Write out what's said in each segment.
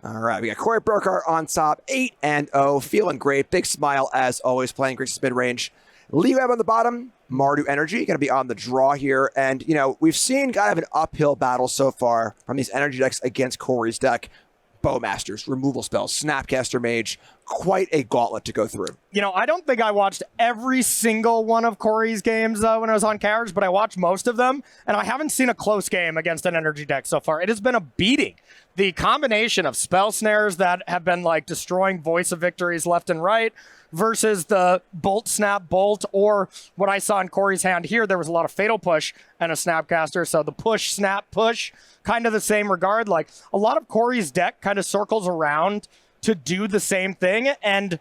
All right, we got Corey Burkhart on top, 8-0, feeling great. Big smile as always, playing Grixis mid-range. Lee Webb on the bottom, Mardu Energy, going to be on the draw here. And, we've seen kind of an uphill battle so far from these energy decks against Corey's deck. Bowmasters, removal spells, Snapcaster Mage, quite a gauntlet to go through. I don't think I watched every single one of Corey's games when I was on Carriage, but I watched most of them, and I haven't seen a close game against an energy deck so far. It has been a beating. The combination of spell snares that have been destroying Voice of Victories left and right versus the Bolt, Snap, Bolt, or what I saw in Corey's hand here, there was a lot of Fatal Push and a Snapcaster, so the push, snap, push, kind of the same regard. A lot of Corey's deck kind of circles around to do the same thing, and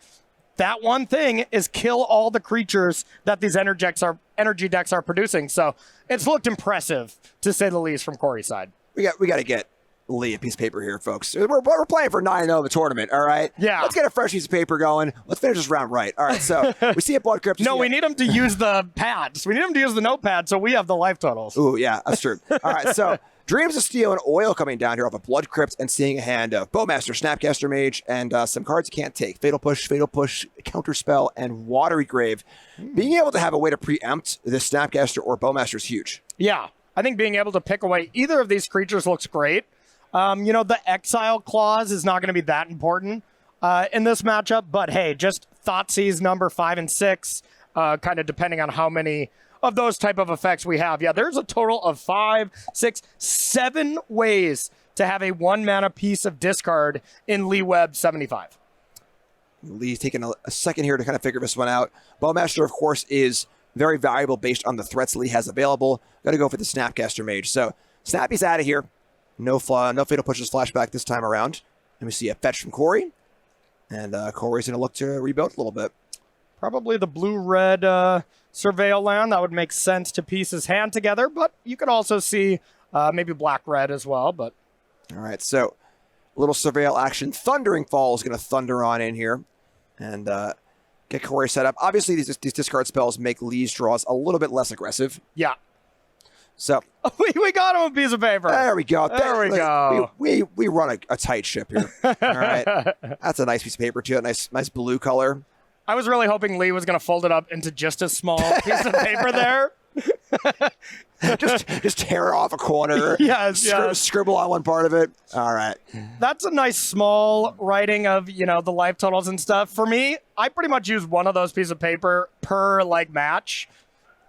that one thing is kill all the creatures that these energy decks are producing. So it's looked impressive, to say the least, from Corey's side. We got to get Lee a piece of paper here, folks. We're playing for 9-0 the tournament, all right? Yeah. Let's get a fresh piece of paper going. Let's finish this round right. All right, so we see a Blood Crypt. No, we need him to use the pads. We need him to use the notepad so we have the life totals. Ooh, yeah, that's true. All right, so Dreams of Steel and Oil coming down here off a Blood Crypt and seeing a hand of Bowmaster, Snapcaster Mage, and some cards you can't take. Fatal Push, Counterspell, and Watery Grave. Being able to have a way to preempt this Snapcaster or Bowmaster is huge. Yeah, I think being able to pick away either of these creatures looks great. The Exile clause is not going to be that important in this matchup, but hey, just Thoughtseize number 5 and 6, kind of depending on how many of those type of effects we have. Yeah, there's a total of 5, 6, 7 ways to have a 1-mana piece of discard in Lee Webb 75. Lee's taking a second here to kind of figure this one out. Bowmaster, of course, is very valuable based on the threats Lee has available. Got to go for the Snapcaster Mage. So Snappy's out of here. No Fatal Pushes flashback this time around. And we see a fetch from Corey. And Corey's going to look to rebuild a little bit. Probably the blue-red Surveil land. That would make sense to piece his hand together. But you could also see maybe black-red as well. But all right, so a little Surveil action. Thundering Fall is going to thunder on in here. And get Corey set up. Obviously, these discard spells make Lee's draws a little bit less aggressive. Yeah. So we got him a piece of paper. There we go. There we go. We run a tight ship here. All right. That's a nice piece of paper, too. A nice blue color. I was really hoping Lee was going to fold it up into just a small piece of paper there. just tear off a corner. Yes, scribble on one part of it. All right. That's a nice small writing of, the life totals and stuff. For me, I pretty much use one of those pieces of paper per match.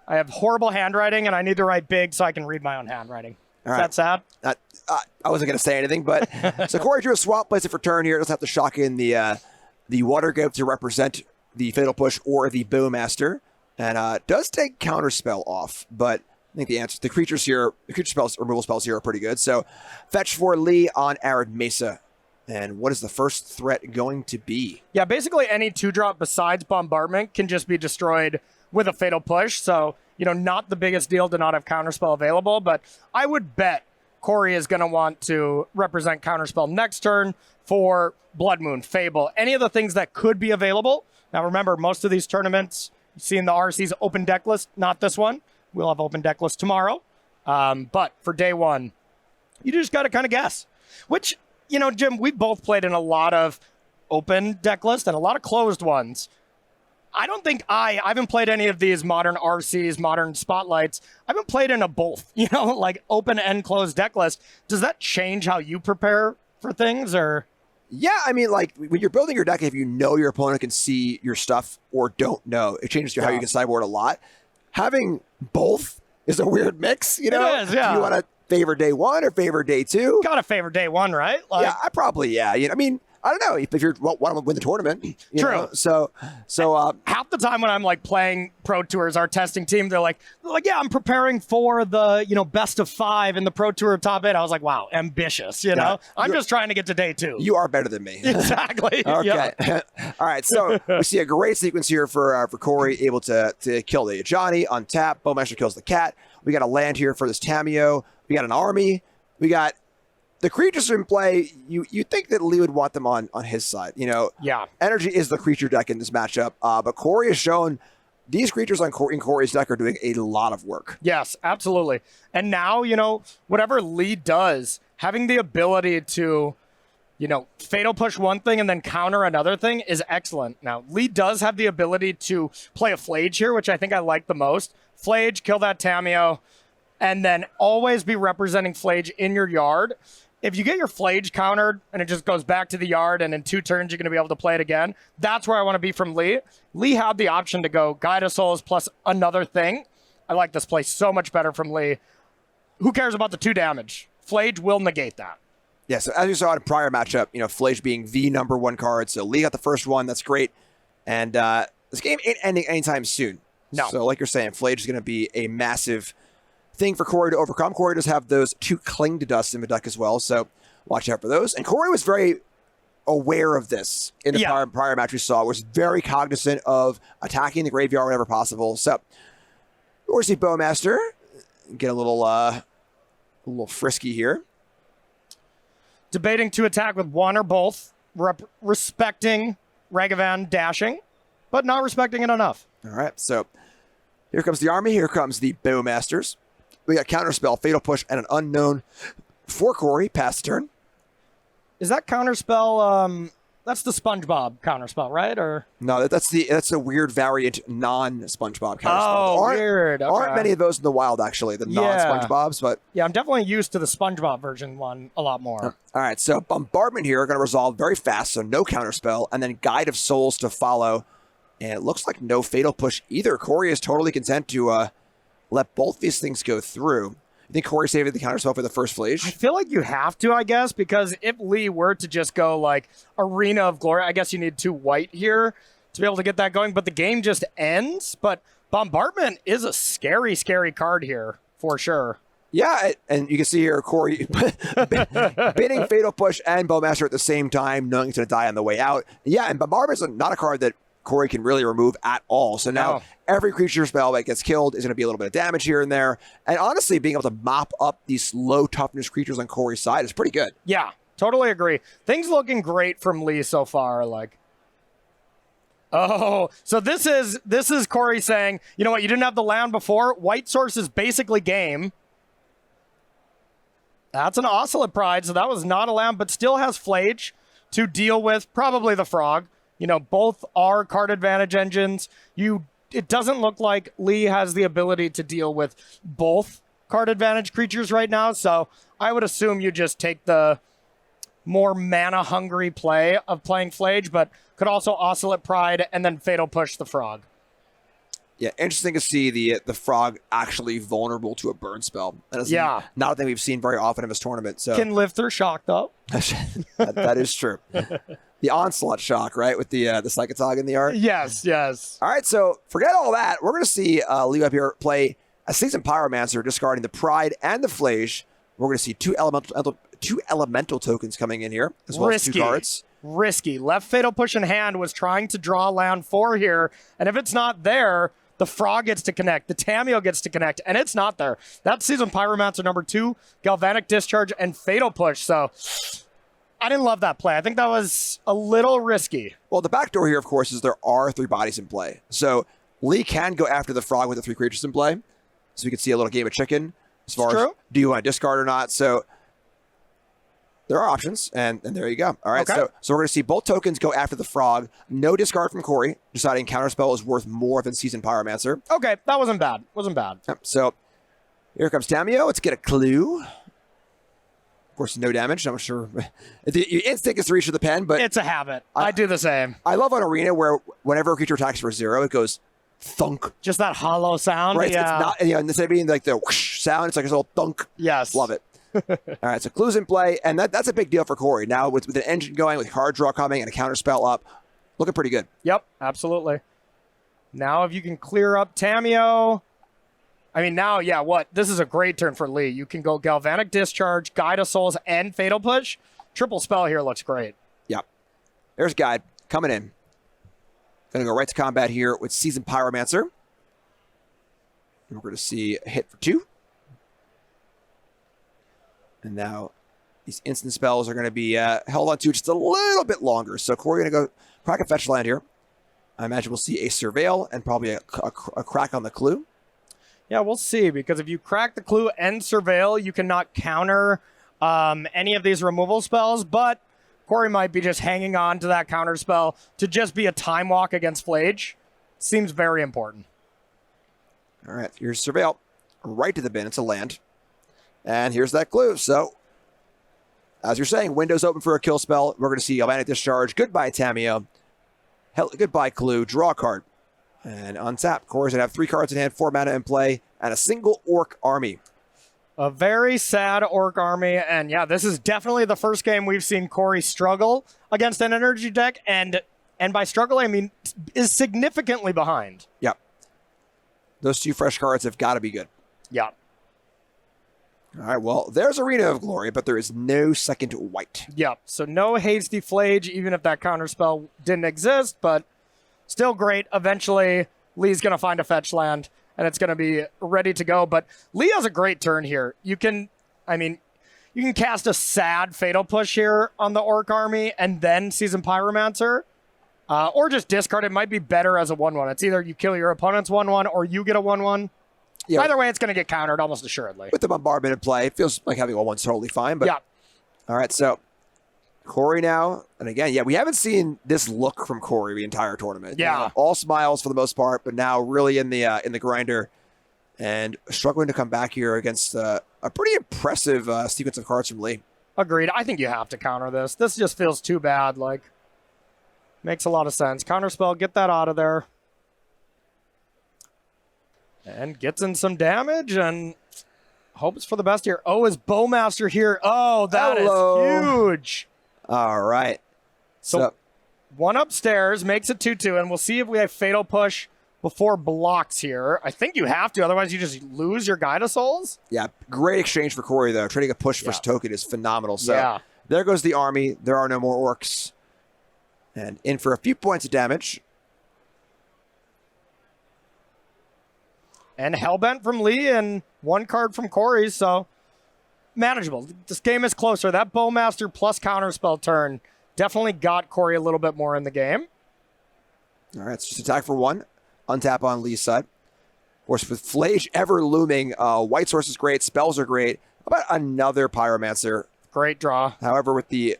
I have horrible handwriting, and I need to write big so I can read my own handwriting. Is that sad? I wasn't going to say anything, but so Corey drew a swap, plays it for turn here. Doesn't have to shock in the Water Grave to represent the Fatal Push or the Bowmaster, and does take Counterspell off, but I think the creature spells, removal spells here are pretty good. So fetch for Lee on Arid Mesa. And what is the first threat going to be? Yeah, basically any 2-drop besides Bombardment can just be destroyed with a Fatal Push, so, not the biggest deal to not have Counterspell available, but I would bet Corey is going to want to represent Counterspell next turn for Blood Moon, Fable, any of the things that could be available. Now remember, most of these tournaments, you see in the RC's open deck list, not this one. We'll have open deck list tomorrow. But for day one, you just got to kind of guess. Which, Jim, we've both played in a lot of open deck lists and a lot of closed ones. I don't think I haven't played any of these modern RCs, modern spotlights. I haven't played in a both, open and closed deck list. Does that change how you prepare for things, or? Yeah, I mean, when you're building your deck, if you know your opponent can see your stuff or don't know, it changes how you can sideboard a lot. Having both is a weird mix, It is, yeah. Do you want to favor day one or favor day two? Gotta favor day one, right? Yeah, I probably, yeah. I don't know if you want to win the tournament. True. So half the time when I'm playing Pro Tours, our testing team, they're like, yeah, I'm preparing for the best of 5 in the Pro Tour top 8. I was like, wow, ambitious. I'm just trying to get to day 2. You are better than me. Exactly. Okay. All right. So we see a great sequence here for Corey, able to kill the Johnny, untap. Bowmaster kills the cat. We got a land here for this Tameo. We got an army. We got the creatures in play. You think that Lee would want them on his side. Yeah. Energy is the creature deck in this matchup. But Corey has shown these creatures in Corey's deck are doing a lot of work. Yes, absolutely. And now, whatever Lee does, having the ability to, Fatal Push one thing and then counter another thing is excellent. Now, Lee does have the ability to play a Flage here, which I think I like the most. Flage, kill that Tamiyo, and then always be representing Flage in your yard. If you get your Flage countered and it just goes back to the yard and in 2 turns you're going to be able to play it again, that's where I want to be from Lee. Lee had the option to go Guide of Souls plus another thing. I like this play so much better from Lee. Who cares about the 2 damage? Flage will negate that. Yeah, so as we saw in a prior matchup, Flage being the number 1 card. So Lee got the first one. That's great. And this game ain't ending anytime soon. No. So like you're saying, Flage is going to be a massive thing for Corey to overcome. Corey does have those 2 Cling to Dust in the deck as well. So watch out for those. And Corey was very aware of this in the prior match we saw. Was very cognizant of attacking the graveyard whenever possible. So we're going to see Bowmaster get a little frisky here. Debating to attack with one or both, respecting Ragavan dashing, but not respecting it enough. All right, so here comes the army. Here comes the Bowmasters. We got Counterspell, Fatal Push, and an Unknown for Corey. Pass the turn. Is that Counterspell? That's the SpongeBob Counterspell, right? Or no, that's a weird variant non-SpongeBob Counterspell. Oh, weird. Okay. Aren't many of those in the wild, actually, the non-SpongeBobs, but... Yeah, I'm definitely used to the SpongeBob version one a lot more. All right, so Bombardment here are going to resolve very fast, so no Counterspell, and then Guide of Souls to follow. And it looks like no Fatal Push either. Corey is totally content to let both these things go through. You think Corey saved the Counterspell for the first Flage? I feel like you have to, I guess, because if Lee were to just go like Arena of Glory, I guess you need 2 white here to be able to get that going, but the game just ends. But Bombardment is a scary, scary card here, for sure. Yeah, and you can see here Corey bidding Fatal Push and Bowmaster at the same time, knowing he's going to die on the way out. Yeah, and Bombardment is not a card that Corey can really remove at all. So now every creature spell that gets killed is going to be a little bit of damage here and there. And honestly, being able to mop up these low toughness creatures on Corey's side is pretty good. Yeah, totally agree. Things looking great from Lee so far. So this is Corey saying, you know what, you didn't have the land before. White source is basically game. That's an Oscillate Pride, so that was not a land, but still has Flage to deal with, probably the Frog. Both are card advantage engines. It doesn't look like Lee has the ability to deal with both card advantage creatures right now, so I would assume you just take the more mana-hungry play of playing Flage, but could also Oscillate Pride and then Fatal Push the Frog. Yeah, interesting to see the Frog actually vulnerable to a burn spell. That is not a thing we've seen very often in this tournament. So can live through shock, though. that is true. The Onslaught shock, right, with the Psychotog in the art? Yes. All right, so forget all that. We're going to see Lee up here play a Seasoned Pyromancer, discarding the Pride and the Flage. We're going to see two elemental tokens coming in here, as well as 2 cards. Risky. Left Fatal Push in hand, was trying to draw land 4 here, and if it's not there, the Frog gets to connect, the Tamiyo gets to connect, and it's not there. That's Seasoned Pyromancer number 2, Galvanic Discharge, and Fatal Push, so I didn't love that play. I think that was a little risky. Well, the backdoor here, of course, is there are 3 bodies in play. So Lee can go after the Frog with the 3 creatures in play. So we can see a little game of chicken as far as do you want to discard or not. So there are options, and there you go. All right, so we're going to see both tokens go after the Frog. No discard from Corey, deciding Counterspell is worth more than Seasoned Pyromancer. Okay, that wasn't bad. Yep, so here comes Tamiyo. Let's get a clue. Of course, no damage. I'm sure the instinct is to reach for the pen, but it's a habit. I do the same. I love an arena where whenever a creature attacks for 0, it goes thunk. Just that hollow sound. Right. Yeah. It's not, instead of being like the whoosh sound, it's like a little thunk. Yes. Love it. All right, so clues in play, and that's a big deal for Corey. Now with an engine going, with card draw coming, and a counter spell up, looking pretty good. Yep, absolutely. Now if you can clear up Tamiyo, I mean now, this is a great turn for Lee. You can go Galvanic Discharge, Guide of Souls, and Fatal Push. Triple spell here looks great. Yep. There's Guide coming in. Gonna go right to combat here with Seasoned Pyromancer. And we're gonna see a hit for 2. And now these instant spells are going to be held on to just a little bit longer. So Corey going to go crack a fetch land here. I imagine we'll see a Surveil and probably a crack on the clue. Yeah, we'll see, because if you crack the clue and Surveil, you cannot counter any of these removal spells, but Corey might be just hanging on to that counterspell to just be a time walk against Flage. Seems very important. All right, here's Surveil. Right to the bin. It's a land. And here's that clue. So, as you're saying, window's open for a kill spell. We're going to see Galvanic Discharge. Goodbye, Tamiyo. Goodbye, Clue. Draw a card. And untap. Corey's going to have 3 cards in hand, 4 mana in play, and a single Orc army. A very sad Orc army. And yeah, this is definitely the first game we've seen Corey struggle against an energy deck. And by struggle, I mean is significantly behind. Yep. Those 2 fresh cards have got to be good. Yeah. All right, well, there's Arena of Glory, but there is no second white. Yep. So no Hasty Flage, even if that counterspell didn't exist, but still great. Eventually, Lee's going to find a fetch land, and it's going to be ready to go. But Lee has a great turn here. You can cast a sad Fatal Push here on the Orc army, and then Seasoned Pyromancer, or just discard. It might be better as a 1/1. It's either you kill your opponent's 1/1, or you get a 1/1. Yeah, either way, it's going to get countered almost assuredly. With the bombardment in play, it feels like having a 1/1's totally fine. But yeah. All right, so Corey now, and again, yeah, we haven't seen this look from Corey the entire tournament. Yeah, you know, all smiles for the most part, but now really in the grinder, and struggling to come back here against a pretty impressive sequence of cards from Lee. Agreed. I think you have to counter this. This just feels too bad. Like, makes a lot of sense. Counterspell, get that out of there. And gets in some damage and hopes for the best here. Oh, is Bowmaster here? Oh, that is huge. All right. So 1 upstairs makes it 2/2, and we'll see if we have Fatal Push before blocks here. I think you have to, otherwise you just lose your Guide of Souls. Yeah, great exchange for Corey, though. Trading a push for his token is phenomenal. So there goes the army. There are no more orcs. And in for a few points of damage. And Hellbent from Lee and 1 card from Corey, so manageable. This game is closer. That Bowmaster plus Counterspell turn definitely got Corey a little bit more in the game. All right, it's just attack for 1. Untap on Lee's side. Of course, with Flage ever looming, White Source is great. Spells are great. How about another Pyromancer? Great draw. However, with the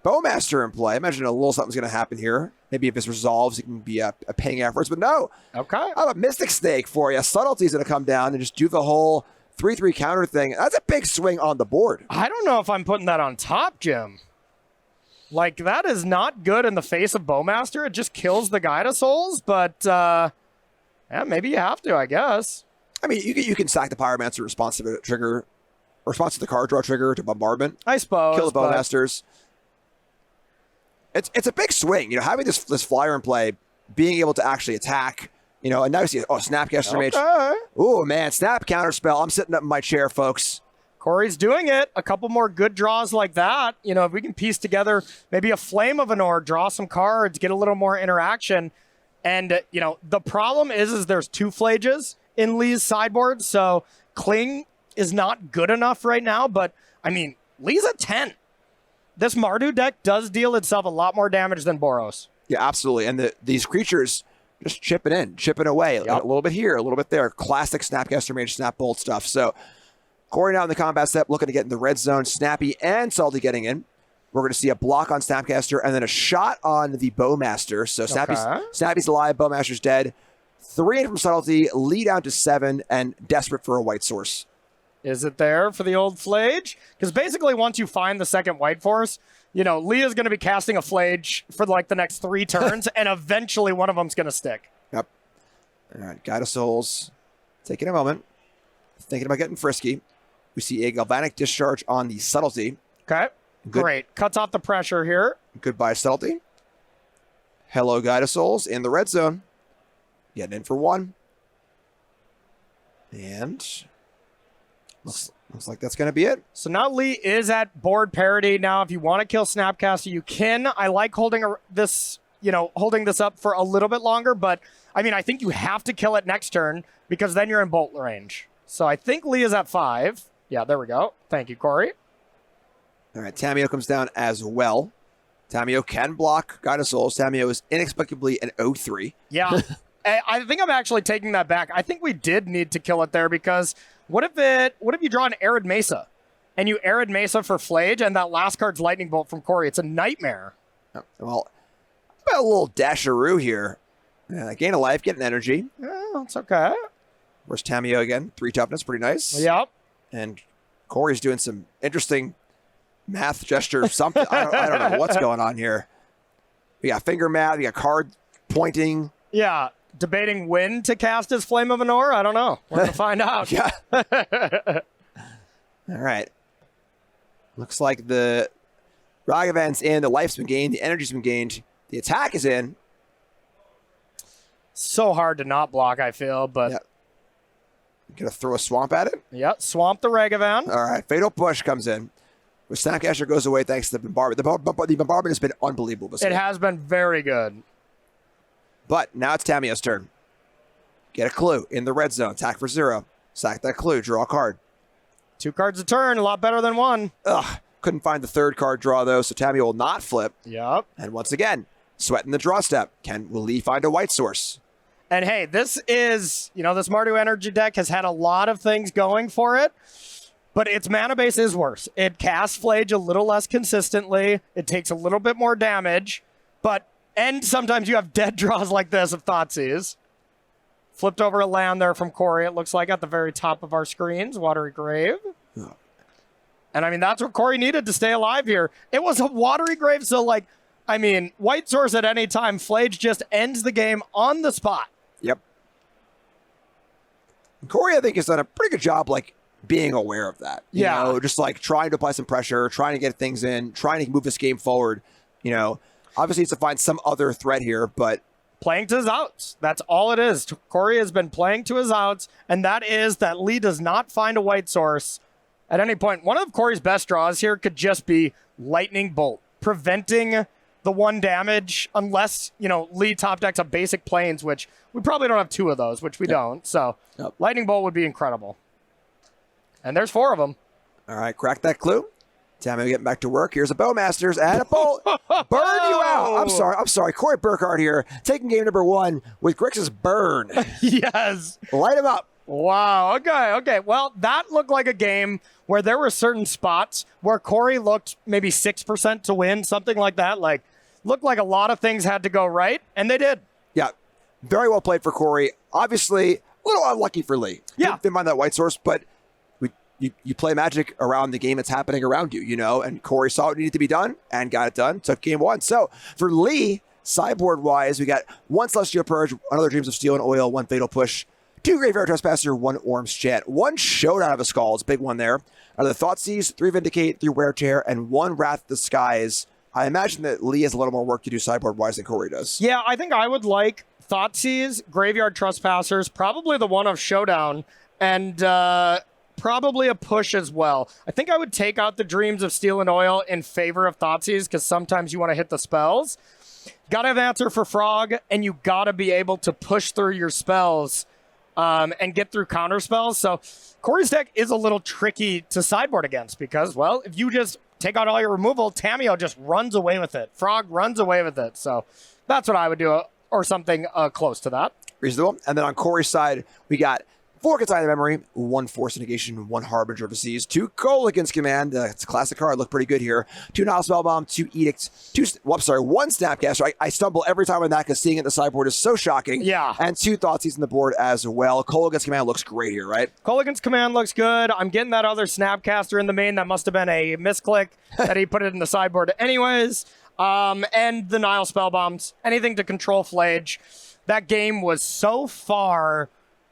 Bowmaster in play, I imagine a little something's going to happen here. Maybe if this resolves, it can be a paying efforts, but no. Okay. I have a Mystic Snake for you. Subtlety's going to come down and just do the whole 3/3 counter thing. That's a big swing on the board. I don't know if I'm putting that on top, Jim. Like, that is not good in the face of Bowmaster. It just kills the Guide of Souls, but yeah, maybe you have to, I guess. I mean, you can sack the Pyromancer in response to the trigger, response to the card draw trigger, to bombardment. I suppose. Kill the Bowmasters. It's a big swing, you know, having this flyer in play, being able to actually attack, you know, and now you see, Snapcaster Mage. Oh, man, Snap Counterspell. I'm sitting up in my chair, folks. Corey's doing it. A couple more good draws like that. You know, if we can piece together maybe a Flame of an Ore, draw some cards, get a little more interaction. And, you know, the problem is there's 2 Flages in Lee's sideboard, so Cling is not good enough right now, but, I mean, Lee's at 10. This Mardu deck does deal itself a lot more damage than Boros. Yeah, absolutely. And these creatures just chipping away. A little bit here, a little bit there. Classic Snapcaster Mage, Snap Bolt stuff. So Corey now in the combat step, looking to get in the red zone. Snappy and Salty getting in. We're going to see a block on Snapcaster and then a shot on the Bowmaster. So Snappy's alive, Bowmaster's dead. 3 in from Subtlety, Lee down to 7, and desperate for a White Source. Is it there for the old Flage? Because basically once you find the second White Force, you know, Lee is going to be casting a Flage for like the next 3 turns, and eventually one of them's going to stick. Yep. All right, Guide of Souls. Taking a moment. Thinking about getting frisky. We see a Galvanic Discharge on the Subtlety. Okay. Great. Cuts off the pressure here. Goodbye, Subtlety. Hello, Guide of Souls in the red zone. Getting in for 1. And looks like that's going to be it. So now Lee is at board parity. Now, if you want to kill Snapcaster, you can. I like holding this up for a little bit longer, but I mean, I think you have to kill it next turn because then you're in bolt range. So I think Lee is at 5. Yeah, there we go. Thank you, Corey. All right, Tamiyo comes down as well. Tamiyo can block Guide of Souls. Tamiyo is inexplicably an 0-3. Yeah. I think I'm actually taking that back. I think we did need to kill it there because what if you draw an Arid Mesa? and you Arid Mesa for Flage, and that last card's Lightning Bolt from Corey. It's a nightmare. Well, about a little dasharoo here. Gain a life, get an energy. Yeah, that's okay. Where's Tamiyo again? 3 toughness, pretty nice. Yep. And Corey's doing some interesting math gesture, something. I don't know what's going on here. We got finger math, we got card pointing. Yeah, debating when to cast his Flame of Anor. I don't know. We're going to find out. Yeah. All right. Looks like the Ragavan's in, the life's been gained, the energy's been gained, the attack is in. So hard to not block, I feel, but... Yeah. Gonna throw a swamp at it? Yep, swamp the Ragavan. All right, Fatal Push comes in. With Snapcaster goes away thanks to the bombardment. The bombardment has been unbelievable this It game. has been very good. But now it's Tamiyo's turn. Get a clue in the red zone. Attack for 0. Sack that clue. Draw a card. 2 cards a turn, a lot better than 1. Ugh. Couldn't find the 3rd card draw, though, so Tamiyo will not flip. Yep. And once again, sweating the draw step. Will Lee find a white source? And hey, this is, this Mardu Energy deck has had a lot of things going for it, but its mana base is worse. It casts Flage a little less consistently. It takes a little bit more damage, and sometimes you have dead draws like this of Thoughtseize. Flipped over a land there from Corey, it looks like, at the very top of our screens. Watery Grave. Ugh. And I mean, that's what Corey needed to stay alive here. It was a Watery Grave, so white source at any time, Flage just ends the game on the spot. Yep. Corey, I think, has done a pretty good job, being aware of that. You know, just trying to apply some pressure, trying to get things in, trying to move this game forward. Obviously needs to find some other threat here, but playing to his outs. That's all it is. Corey has been playing to his outs, and that is that Lee does not find a white source at any point. One of Corey's best draws here could just be Lightning Bolt, preventing the 1 damage, unless, Lee top decks a basic planes, which we probably don't have 2 of those, which we don't. So Lightning Bolt would be incredible. And there's 4 of them. All right, crack that clue. Tamiyo getting back to work. Here's a Bowmasters and a bolt. Burn you out. I'm sorry. Corey Burkhart here, taking game number 1 with Grix's Burn. Yes. Light him up. Wow. Okay. Well, that looked like a game where there were certain spots where Corey looked maybe 6% to win, something like that. Looked like a lot of things had to go right, and they did. Yeah. Very well played for Corey. Obviously, a little unlucky for Lee. Yeah. Didn't find that white source, but you play Magic around the game that's happening around you, and Corey saw what needed to be done and got it done. Took game 1. So for Lee, sideboard-wise, we got 1 Celestial Purge, another Dreams of Steel and Oil, 1 Fatal Push, 2 Graveyard Trespasser, 1 Orm's Chant, 1 Showdown of a Skull. It's a big one there. Out of the Thoughtseize, 3 Vindicate, 3 Wear Tear, and 1 Wrath of the Skies. I imagine that Lee has a little more work to do sideboard-wise than Corey does. Yeah, I think I would like Thoughtseize, Graveyard Trespassers, probably the one of Showdown, and probably a push as well. I think I would take out the Dreams of Steel and Oil in favor of Thoughtseize, because sometimes you want to hit the spells. Gotta have Answer for Frog, and you gotta be able to push through your spells and get through counter spells. So Corey's deck is a little tricky to sideboard against, because, well, if you just take out all your removal, Tamiyo just runs away with it. Frog runs away with it. So that's what I would do, or something close to that. Reasonable. And then on Corey's side, we got 4 Consign of Memory, 1 Force Negation, 1 Harbinger of the Seas, 2 Goligan's Command. It's a classic card. Look pretty good here. 2 Nile Spellbomb, 2 Edict, 1 Snapcaster. I stumble every time on that because seeing it in the sideboard is so shocking. Yeah. And 2 Thoughtseize on the board as well. Goligan's Command looks great here, right? Goligan's Command looks good. I'm getting that other Snapcaster in the main. That must have been a misclick that he put it in the sideboard anyways. And the Nile Spellbombs. Anything to control Flage. That game was so far...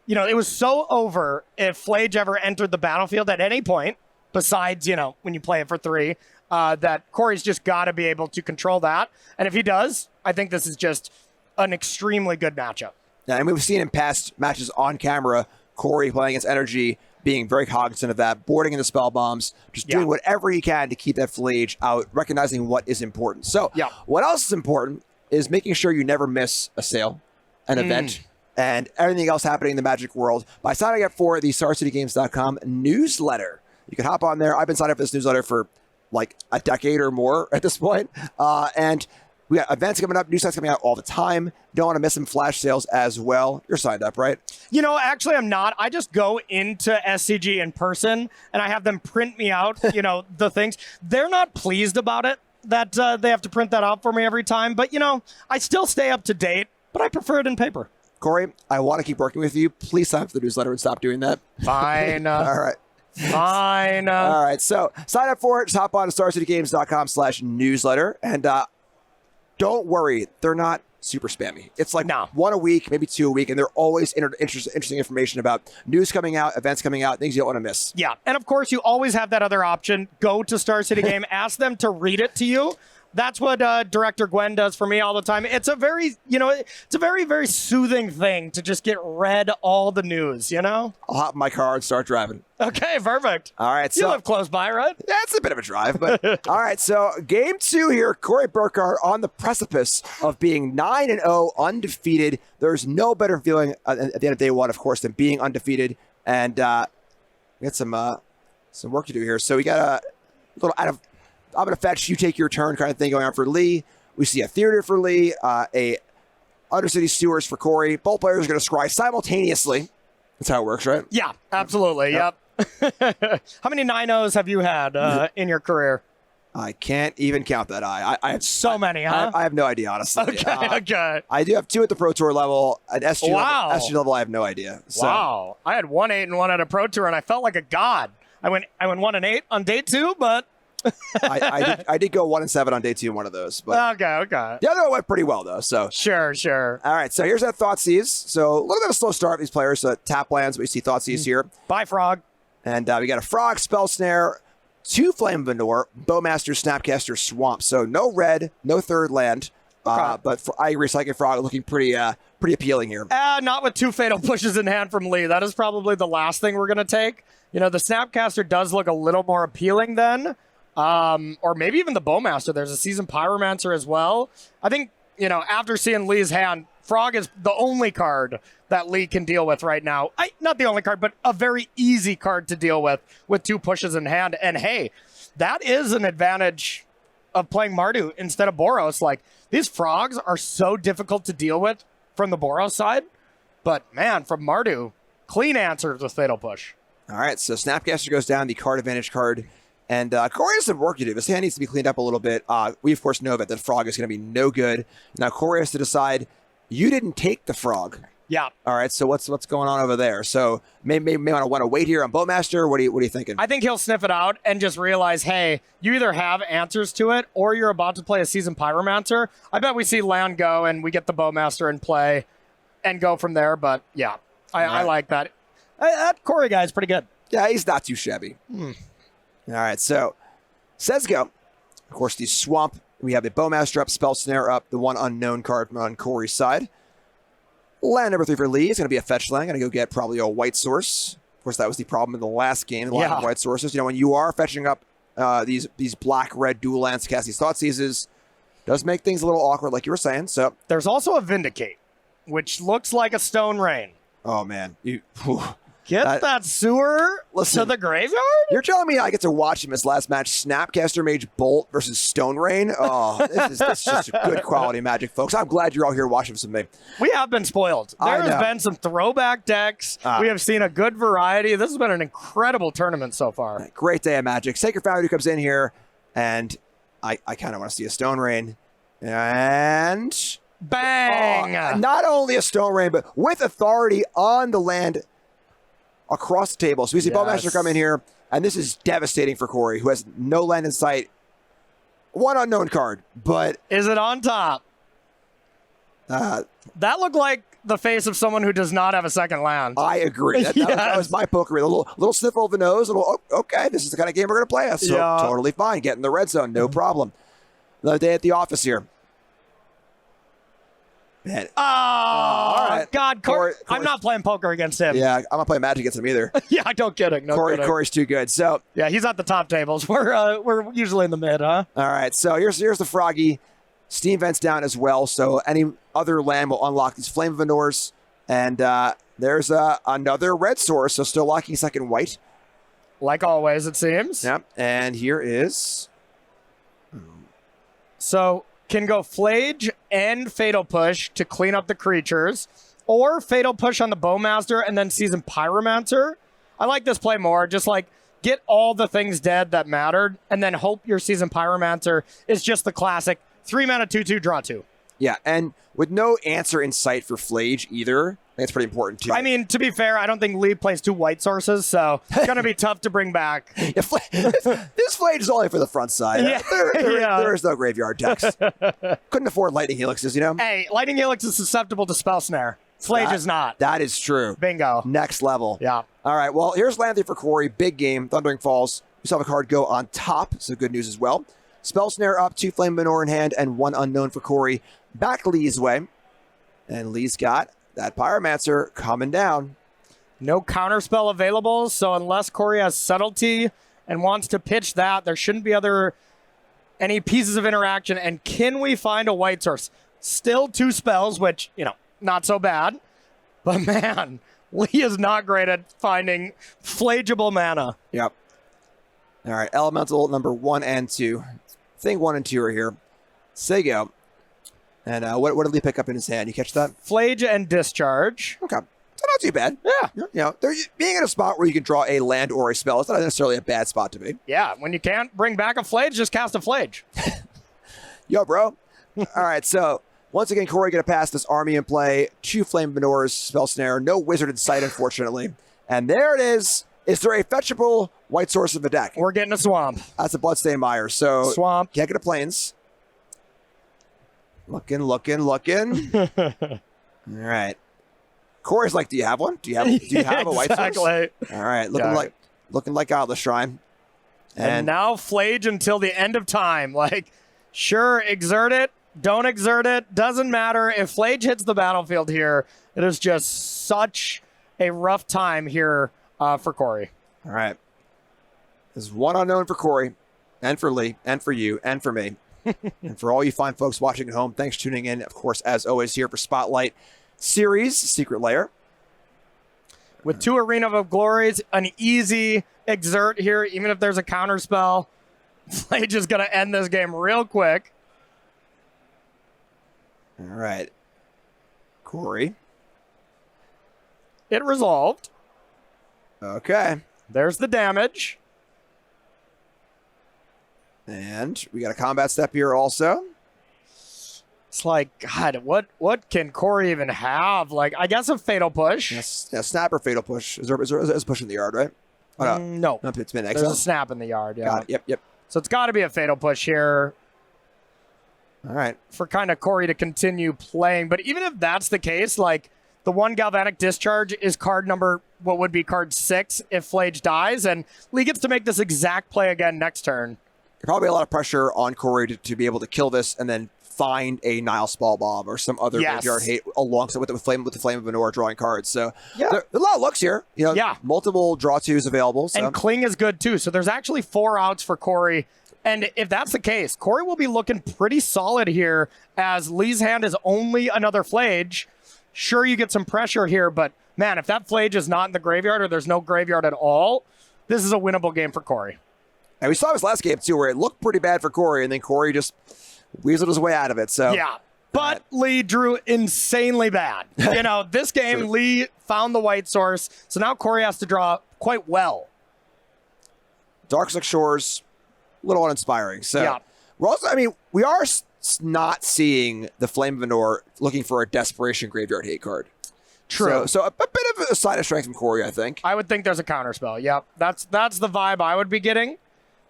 it was so over if Flage ever entered the battlefield at any point, besides, when you play it for 3, that Corey's just got to be able to control that. And if he does, I think this is just an extremely good matchup. Yeah, and we've seen in past matches on camera, Corey playing against Energy, being very cognizant of that, boarding in the spell bombs, just doing whatever he can to keep that Flage out, recognizing what is important. So what else is important is making sure you never miss a sale, an event, and everything else happening in the Magic world by signing up for the StarCityGames.com newsletter. You can hop on there. I've been signing up for this newsletter for like a decade or more at this point. And We got events coming up, new sets coming out all the time. Don't want to miss some flash sales as well. You're signed up, right? Actually, I'm not. I just go into SCG in person, and I have them print me out, the things. They're not pleased about it, that they have to print that out for me every time. But, I still stay up to date, but I prefer it in paper. Corey, I want to keep working with you. Please sign up for the newsletter and stop doing that. Fine. All right. Fine. All right. So sign up for it. Just hop on to StarCityGames.com/newsletter. And don't worry. They're not super spammy. It's like one a week, maybe 2 a week. And they're always interesting information about news coming out, events coming out, things you don't want to miss. Yeah. And of course, you always have that other option. Go to Star City Game. Ask them to read it to you. That's what Director Gwen does for me all the time. It's a very, very soothing thing to just get read all the news, I'll hop in my car and start driving. Okay, perfect. All right. You live close by, right? Yeah, it's a bit of a drive, but all right. So game 2 here, Corey Burkhart on the precipice of being 9-0, undefeated. There's no better feeling at the end of day 1, of course, than being undefeated. And we got some work to do here. So we got a little out of, I'm going to fetch, you take your turn kind of thing going on for Lee. We see a theater for Lee, a Undercity Sewers for Corey. Both players are going to scry simultaneously. That's how it works, right? Yeah, absolutely. Yep. How many 9-0s have you had in your career? I can't even count that. I have so many, huh? I have no idea, honestly. Okay. I do have 2 at the Pro Tour level. At SG level, I have no idea. So. Wow. I had 1-8 and 1 at a Pro Tour, and I felt like a god. I went 1-8 on day 2, but I did go 1-7 on day 2 in one of those. But okay. The other one went pretty well though. So sure. All right. So here's that Thoughtseize. So a little bit of a slow start for these players. Tap lands. We see Thoughtseize here. Bye, Frog. And we got a Frog, Spell Snare, 2 Flame Venor, Bowmaster, Snapcaster, Swamp. So no red, no third land. Okay. But I agree, Psychic Frog looking pretty appealing here. Not with 2 Fatal Pushes in hand from Lee. That is probably the last thing we're going to take. The Snapcaster does look a little more appealing then. Or maybe even the Bowmaster. There's a Seasoned Pyromancer as well. I think, after seeing Lee's hand, Frog is the only card that Lee can deal with right now. Not the only card, but a very easy card to deal with 2 pushes in hand. And hey, that is an advantage of playing Mardu instead of Boros. Like, these Frogs are so difficult to deal with from the Boros side. But man, from Mardu, clean answers with Fatal Push. All right, so Snapcaster goes down, the card advantage card. And Corey has some work to do. His hand needs to be cleaned up a little bit. We, of course, know that Frog is going to be no good. Now, Corey has to decide, you didn't take the Frog. Yeah. All right, so what's going on over there? So may want to wait here on Bowmaster. What are you thinking? I think he'll sniff it out and just realize, hey, you either have answers to it or you're about to play a Seasoned Pyromancer. I bet we see land go and we get the Bowmaster in play and go from there. But yeah, I like that. That Corey guy is pretty good. Yeah, he's not too shabby. All right, so says go. Of course, the Swamp. We have the Bowmaster up, Spell Snare up, the 1 unknown card on Corey's side. Land number 3 for Lee is going to be a fetch land. Going to go get probably a white source. Of course, that was the problem in the last game. A lot of white sources. When you are fetching up these black-red dual lands to cast these Thoughtseizes, does make things a little awkward, like you were saying. So there's also a Vindicate, which looks like a Stone Rain. Oh man, Get that sewer to the graveyard? You're telling me I get to watch him his last match, Snapcaster Mage Bolt versus Stone Rain? Oh, this is just good quality Magic, folks. I'm glad you're all here watching this with me. We have been spoiled. There has been some throwback decks. We have seen a good variety. This has been an incredible tournament so far. Great day of Magic. Sacred Foundry comes in here, and I kind of want to see a Stone Rain. And bang! Not only a Stone Rain, but with authority on the land across the table. So we see Bowmaster come in here, and this is devastating for Corey, who has no land in sight. 1 unknown card, but is it on top? That looked like the face of someone who does not have a second land. I agree. That was my poker. A little sniffle of the nose. Okay, this is the kind of game we're going to play us. So totally fine. Get in the red zone. No problem. Another day at the office here. Man. All right. God, Corey, I'm not playing poker against him. Yeah, I'm not playing Magic against him either. Yeah, no kidding. Corey's too good. So yeah, he's at the top tables. We're usually in the mid, huh? All right. So here's the Froggy. Steam vents down as well. So any other land will unlock these Flame Venors. And there's another red source. So still locking second white. Like always, it seems. Yep. And here is. So can go Flage and Fatal Push to clean up the creatures, or Fatal Push on the Bowmaster and then Seasoned Pyromancer. I like this play more. Just like get all the things dead that mattered, and then hope your Seasoned Pyromancer is just the classic 3-mana 2/2 draw 2. Yeah, and with no answer in sight for Flage either, I think it's pretty important too. I mean, to be fair, I don't think Lee plays 2 white sources, so it's going to be tough to bring back. Yeah, this Flage is only for the front side. Yeah. There is no graveyard decks. Couldn't afford Lightning Helixes, you know? Hey, Lightning Helix is susceptible to Spell Snare. Flage is not. That is true. Bingo. Next level. Yeah. All right, well, here's Landry for Corey. Big game, Thundering Falls. We saw the card go on top, so good news as well. Spell Snare up, 2 Flame Manor in hand, and 1 Unknown for Corey. Back Lee's way. And Lee's got that Pyromancer coming down. No counterspell available, so unless Corey has Subtlety and wants to pitch that, there shouldn't be any pieces of interaction. And can we find a white source? Still 2 spells, which, not so bad. But man, Lee is not great at finding flageable mana. Yep. All right, Elemental number 1 and 2. I think 1 and 2 are here. Sego. And what did Lee pick up in his hand? You catch that? Flage and Discharge. Okay. So not too bad. Yeah. Being in a spot where you can draw a land or a spell, it's not necessarily a bad spot to be. Yeah, when you can't bring back a Flage, just cast a Flage. Yo, bro. All right, so once again, Corey going to pass this army in play. 2 Flame Manors, Spell Snare. No Wizard in sight, unfortunately. And there it is. Is there a fetchable white source of the deck? We're getting a Swamp. That's a Bloodstained Mire. So Swamp. Can't get a Plains. Looking. All right. Corey's like, do you have one? Do you have a white source? Exactly. All right. Looking like Atlas Shrine. And now Flage until the end of time. Like, sure, exert it. Don't exert it. Doesn't matter. If Flage hits the battlefield here, it is just such a rough time here for Corey. All right. There's 1 Unknown for Corey, and for Lee, and for you, and for me. And for all you fine folks watching at home, thanks for tuning in. Of course, as always, here for Spotlight Series, Secret Lair. With 2 Arena of Glories, an easy exert here, even if there's a counter spell. Flage is going to end this game real quick. All right. Corey. It resolved. Okay. There's the damage. And we got a combat step here also. It's like, God, what can Corey even have? Like, I guess a Fatal Push. Yes, yeah, snap or Fatal Push. Is there a push in the yard, right? Oh, no. No, it's been There's exiled. a snap in the yard, yeah. Got it. Yep. So it's got to be a Fatal Push here All right. for kind of Corey to continue playing. But even if that's the case, like, the 1 Galvanic Discharge is card 6 if Flage dies, and Lee gets to make this exact play again next turn. Probably a lot of pressure on Corey to be able to kill this and then find a Nile Spell Bomb or some other graveyard hate alongside with the Flame of Manor drawing cards. So there are a lot of looks here. Multiple draw 2s available. So. And Cling is good too. So there's actually 4 outs for Corey. And if that's the case, Corey will be looking pretty solid here as Lee's hand is only another Flage. Sure, you get some pressure here, but man, if that Flage is not in the graveyard or there's no graveyard at all, this is a winnable game for Corey. And we saw this last game too, where it looked pretty bad for Corey, and then Corey just weaseled his way out of it. So yeah, but Lee drew insanely bad. This game, Lee found the white source, so now Corey has to draw quite well. Darkslick Shores, a little uninspiring. So yeah. we are not seeing the Flame of Manor looking for a desperation graveyard hate card. True. So a bit of a sign of strength from Corey, I think. I would think there's a counterspell. Yep, that's the vibe I would be getting.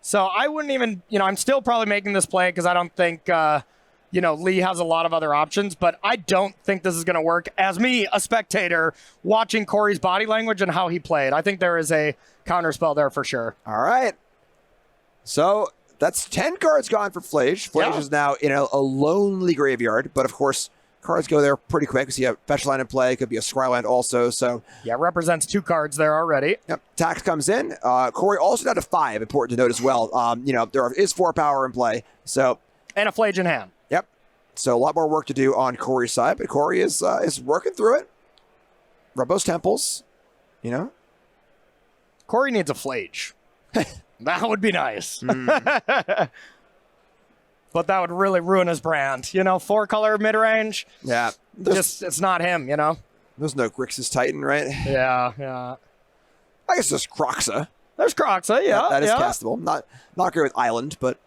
So I wouldn't even, I'm still probably making this play because I don't think, Lee has a lot of other options, but I don't think this is going to work as me, a spectator, watching Corey's body language and how he played. I think there is a counterspell there for sure. All right. So that's 10 cards gone for Flage. Flage is now in a lonely graveyard, but of course, cards go there pretty quick because you have Fetch Line in play. Could be a Scryland also. So yeah, represents 2 cards there already. Yep. Tax comes in. Corey also down to 5. Important to note as well. There is 4 power in play. So and a Flage in hand. Yep. So a lot more work to do on Corey's side, but Corey is working through it. Rub those temples. Corey needs a Flage. That would be nice. but that would really ruin his brand. You know, 4-color mid-range, Yeah. it's not him, you know? There's no Grixis Titan, right? Yeah. I guess there's Croxa. There's Croxa, yeah. That is castable. Not great with Island, but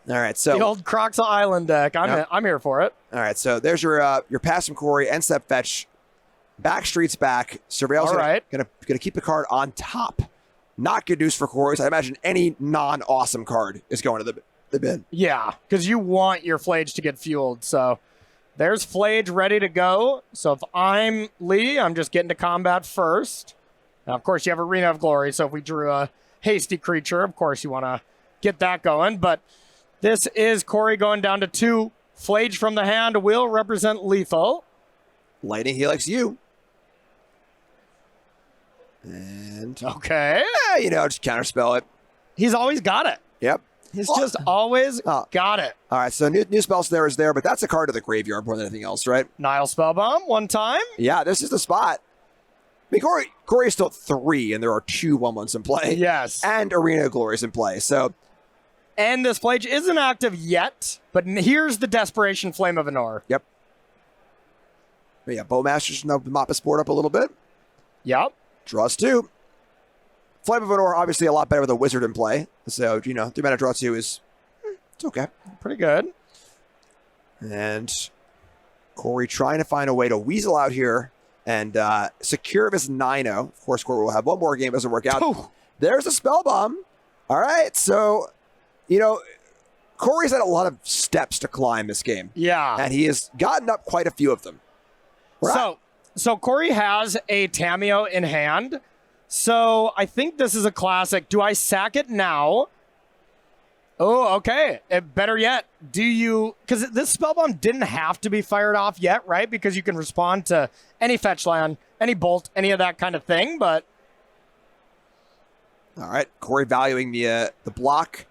all right. So the old Croxa Island deck. I'm here for it. all right. So there's your pass from Corey, end step fetch, Backstreet's back. Surveil's All right. gonna keep the card on top. Not good news for Corey. So I imagine any non-awesome card is going to the bin. Yeah, because you want your Flage to get fueled. So there's Flage ready to go. So if I'm Lee, I'm just getting to combat first. Now, of course, you have Arena of Glory. So if we drew a hasty creature, of course, you want to get that going. But this is Corey going down to 2. Flage from the hand will represent lethal. Lightning Helix you. And Okay. just counterspell it. He's always got it. Yep. He's just always got it. All right. So new spell snare is there, but that's a card to the graveyard more than anything else, right? Nile Spellbomb one time. Yeah, this is the spot. I mean, Corey is still at 3, and there are 2 1/1s in play. Yes. And Arena of Glory is in play. So And this Flage isn't active yet, but here's the Desperation Flame of Anor. yep. But yeah, Bowmaster's now mop his board up a little bit. Yep. Draws 2. Flame of Anor, obviously a lot better with a wizard in play. So, 3 mana draw 2 is it's okay. Pretty good. And Corey trying to find a way to weasel out here and secure his 9-0. Of course, Corey will have one more game. Doesn't work out. Ooh. There's a spell bomb. All right. So, Corey's had a lot of steps to climb this game. Yeah. And he has gotten up quite a few of them. Right. So Corey has a Tameo in hand. So I think this is a classic. Do I sack it now? Oh, okay. Better yet, because this Spellbomb didn't have to be fired off yet, right? Because you can respond to any fetch land, any bolt, any of that kind of thing, but... All right. Corey valuing the block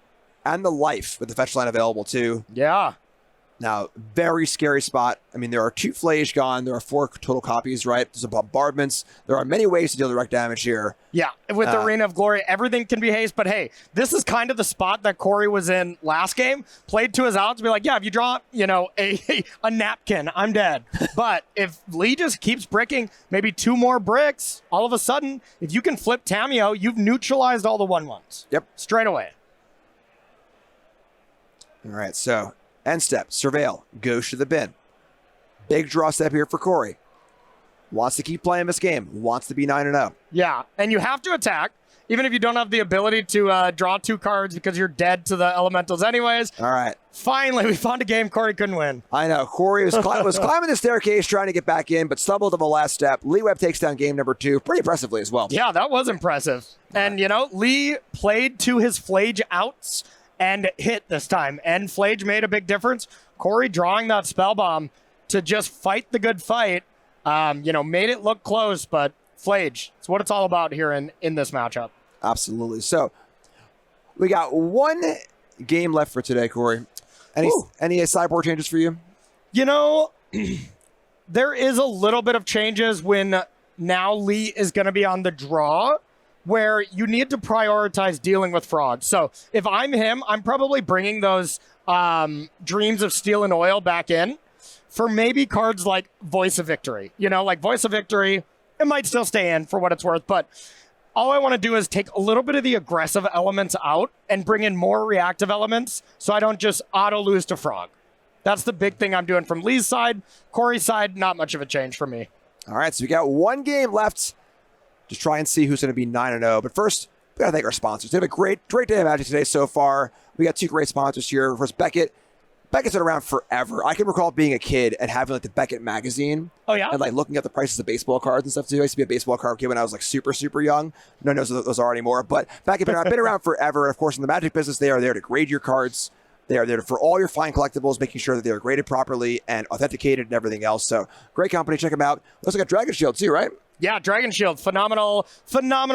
and the life with the fetch line available too. Yeah. Now, very scary spot. I mean, there are 2 Flage gone. There are 4 total copies, right? There's a bombardments. There are many ways to deal direct damage here. Yeah, with the Arena of Glory, everything can be haste. But hey, this is kind of the spot that Corey was in last game. Played to his outs to be like, yeah, if you draw, a napkin, I'm dead. But if Lee just keeps bricking maybe 2 more bricks, all of a sudden, if you can flip Tameo, you've neutralized all the 1/1s. Yep. Straight away. All right, so end step, Surveil, goes to the bin. Big draw step here for Corey. Wants to keep playing this game. Wants to be 9-0. Yeah, and you have to attack, even if you don't have the ability to draw 2 cards because you're dead to the elementals anyways. All right. Finally, we found a game Corey couldn't win. I know. Corey was climbing the staircase trying to get back in, but stumbled on the last step. Lee Webb takes down game number 2 pretty impressively as well. Yeah, that was impressive. And, Lee played to his Flage outs and hit this time. And Flage made a big difference. Corey drawing that Spellbomb to just fight the good fight, made it look close, but Flage, it's what it's all about here in this matchup. Absolutely. So we got 1 game left for today, Corey. Any sideboard changes for you? There is a little bit of changes when now Lee is going to be on the draw, where you need to prioritize dealing with fraud. So if I'm him, I'm probably bringing those Dreams of Steel and Oil back in for maybe cards like Voice of Victory. Like Voice of Victory, it might still stay in for what it's worth, but all I want to do is take a little bit of the aggressive elements out and bring in more reactive elements so I don't just auto lose to Frog. That's the big thing I'm doing from Lee's side. Corey's side, not much of a change for me. All right, so we got 1 game left to try and see who's going to be 9-0. But first, we got to thank our sponsors. They have a great day of Magic today so far. We got 2 great sponsors here. First, Beckett. Beckett's been around forever. I can recall being a kid and having the Beckett magazine. Oh, yeah? And looking at the prices of baseball cards and stuff too. I used to be a baseball card kid when I was super, super young. No one knows what those are anymore. But Beckett's been around forever. And of course, in the Magic business, they are there to grade your cards. They are there for all your fine collectibles, making sure that they are graded properly and authenticated and everything else. So great company. Check them out. We also got Dragon Shield too, right? Yeah, Dragon Shield, phenomenal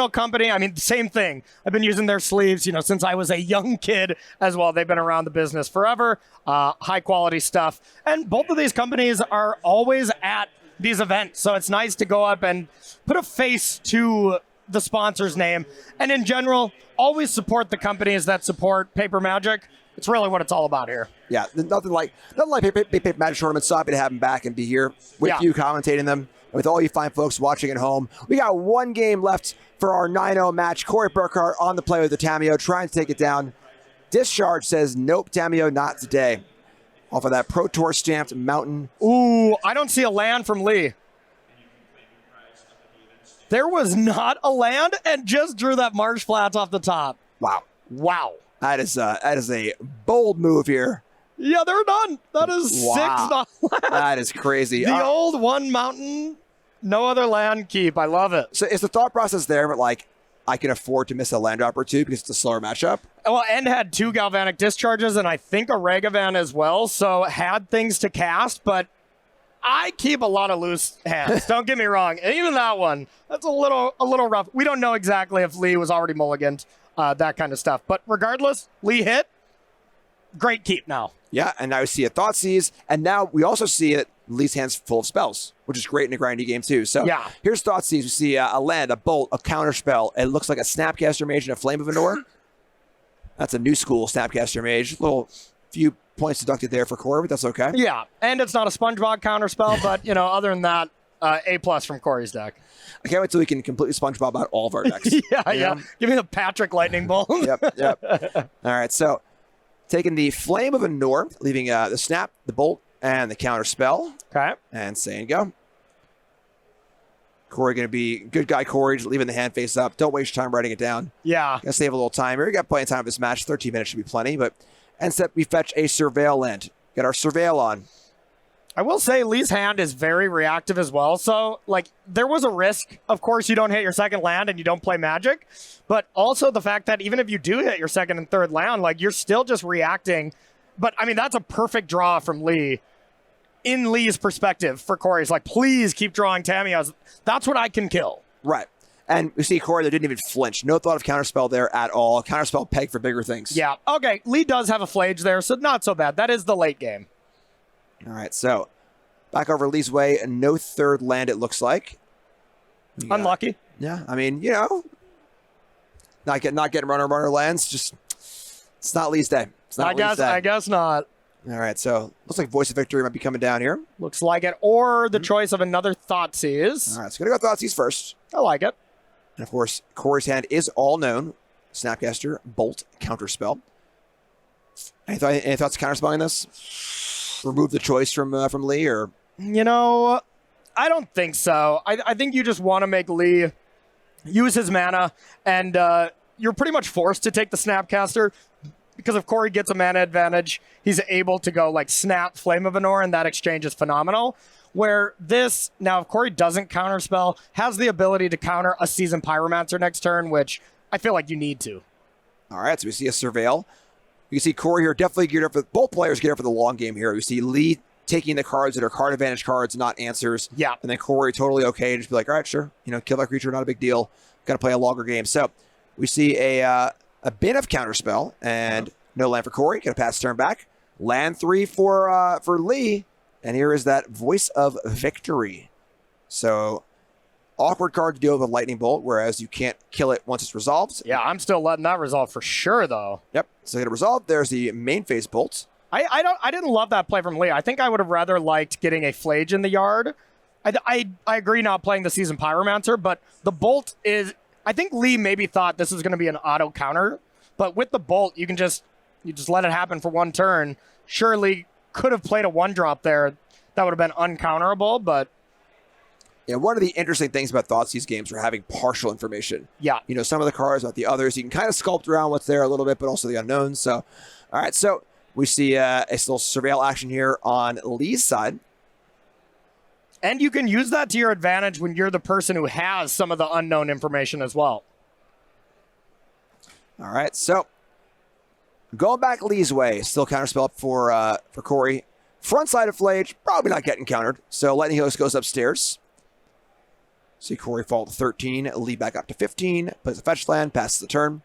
company. I mean, same thing. I've been using their sleeves, since I was a young kid as well. They've been around the business forever. High quality stuff. And both of these companies are always at these events. So it's nice to go up and put a face to the sponsor's name. And in general, always support the companies that support Paper Magic. It's really what it's all about here. Yeah, nothing like big paper Magic tournaments. So happy to have him back and be here with you commentating them. And with all you fine folks watching at home. We got one game left for our 9-0 match. Corey Burkhart on the play with the Tamiyo, trying to take it down. Discharge says, nope, Tamiyo, not today. Off of that Pro Tour stamped mountain. Ooh, I don't see a land from Lee. There was not a land and just drew that Marsh Flats off the top. Wow. That is a bold move here. Yeah, they're done. That is 6 not land. That is crazy. The old one mountain, no other land keep. I love it. So is the thought process there, but like, I can afford to miss a land drop or two because it's a slower matchup? Well, and had 2 galvanic discharges and I think a Ragavan as well. So had things to cast, but I keep a lot of loose hands. Don't get me wrong. And even that one, that's a little rough. We don't know exactly if Lee was already mulliganed, that kind of stuff. But regardless, Lee hit. Great keep now. Yeah, and now we see a Thoughtseize, and now we also see it Lee's hands full of spells, which is great in a grindy game too. So yeah. Here's Thoughtseize. We see a land, a bolt, a counterspell. It looks like a Snapcaster Mage and a Flame of Anor. That's a new school Snapcaster Mage. Little few points deducted there for Corey, but that's okay. Yeah, and it's not a SpongeBob counterspell, but other than that, A+ from Corey's deck. I can't wait till we can completely SpongeBob out all of our decks. Yeah. Give me the Patrick Lightning Bolt. Yep. All right, so taking the Flame of Anor, leaving the Snap, the Bolt, and the Counterspell. Okay. And saying go. Corey going to be good guy Corey, just leaving the hand face up. Don't waste your time writing it down. Yeah. Gonna save a little time here. We got plenty of time for this match. 13 minutes should be plenty, but instead we fetch a Surveil land. Get our Surveil on. I will say Lee's hand is very reactive as well. So, there was a risk. Of course, you don't hit your second land and you don't play Magic. But also the fact that even if you do hit your second and third land, you're still just reacting. But, that's a perfect draw from Lee. In Lee's perspective for Corey's please keep drawing Tamiyos. That's what I can kill. Right. And we see Corey that didn't even flinch. No thought of Counterspell there at all. Counterspell peg for bigger things. Yeah. Okay. Lee does have a Flage there, so not so bad. That is the late game. All right, so back over Lee's way, and no third land, it looks like. Unlucky. Yeah, not getting runner lands. Just it's not Lee's day. It's not Lee's day. I guess not. All right, so looks like Voice of Victory might be coming down here. Looks like it, or the choice of another Thoughtseize. All right, so gonna go Thoughtseize first. I like it. And of course, Corey's hand is all known. Snapcaster, Bolt, Counterspell. Any thoughts counterspelling this? Remove the choice from Lee, or I don't think so. I think you just want to make Lee use his mana, and you're pretty much forced to take the Snapcaster because if Corey gets a mana advantage, he's able to go Snap, Flame of Anor, and that exchange is phenomenal. Where this, now if Corey doesn't counterspell, has the ability to counter a Seasoned Pyromancer next turn, which I feel like you need to. All right, so we see a Surveil. You can see Corey here definitely geared up for both players geared up for the long game here. We see Lee taking the cards that are card advantage cards, not answers. Yeah. And then Corey totally okay, just be like, all right, sure. Kill that creature, not a big deal. Got to play a longer game. So we see a bit of Counterspell and no land for Corey. Got to pass turn back. Land 3 for Lee. And here is that Voice of Victory. So awkward card to deal with a Lightning Bolt, whereas you can't kill it once it's resolved. Yeah, I'm still letting that resolve for sure, though. Yep. So get it resolved. There's the main phase Bolt. I didn't love that play from Lee. I think I would have rather liked getting a Flage in the yard. I agree not playing the Seasoned Pyromancer, but the Bolt is... I think Lee maybe thought this was going to be an auto counter, but with the Bolt, you just let it happen for one turn. Surely could have played a 1-drop there. That would have been uncounterable, but... Yeah, one of the interesting things about Thoughtseize games are having partial information. Yeah. Some of the cards about the others, you can kind of sculpt around what's there a little bit, but also the unknowns. So, all right, so we see a little Surveil action here on Lee's side. And you can use that to your advantage when you're the person who has some of the unknown information as well. All right, so going back Lee's way, still counterspell for Corey. Front side of Flage, probably not getting countered. So Lightning Host goes upstairs. See Corey fall to 13, Lee back up to 15, plays a fetch land, passes the turn.